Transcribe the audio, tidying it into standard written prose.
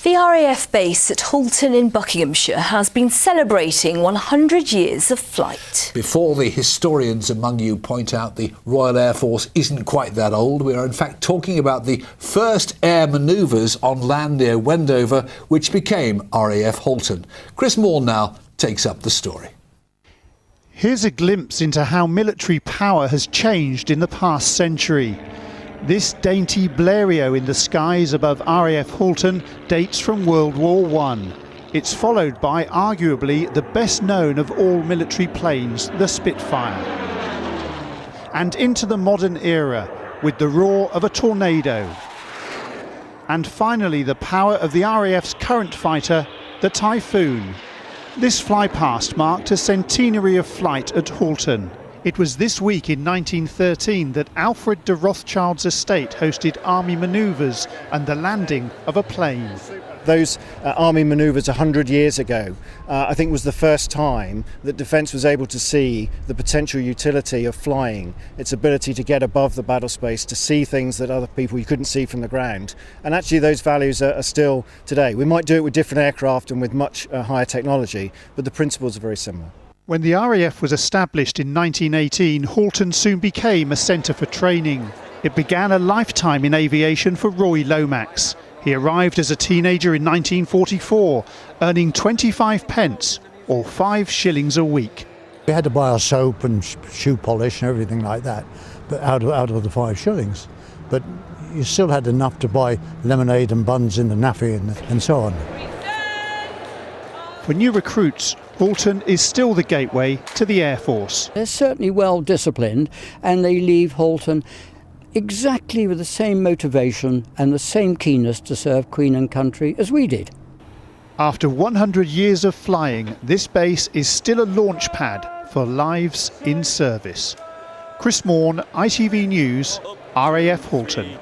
The RAF base at Halton in Buckinghamshire has been celebrating 100 years of flight. Before the historians among you point out the Royal Air Force isn't quite that old, we are in fact talking about the first air manoeuvres on land near Wendover, which became RAF Halton. Chris Moore now takes up the story. Here's a glimpse into how military power has changed in the past century. This dainty Blériot in the skies above RAF Halton dates from World War I. It's followed by arguably the best known of all military planes, the Spitfire. And into the modern era with the roar of a tornado. And finally the power of the RAF's current fighter, the Typhoon. This flypast marked a centenary of flight at Halton. It was this week in 1913 that Alfred de Rothschild's estate hosted army manoeuvres and the landing of a plane. Those army manoeuvres 100 years ago, I think was the first time that defence was able to see the potential utility of flying, its ability to get above the battle space, to see things that other people you couldn't see from the ground. And actually those values are still today. We might do it with different aircraft and with much higher technology, but the principles are very similar. When the RAF was established in 1918, Halton soon became a centre for training. It began a lifetime in aviation for Roy Lomax. He arrived as a teenager in 1944, earning 25 pence, or 5 shillings a week. We had to buy our soap and shoe polish and everything like that, but out of the 5 shillings. But you still had enough to buy lemonade and buns in the naffy and so on. For new recruits, Halton is still the gateway to the Air Force. They're certainly well disciplined, and they leave Halton exactly with the same motivation and the same keenness to serve Queen and country as we did. After 100 years of flying, this base is still a launch pad for lives in service. Chris Moore, ITV News, RAF Halton.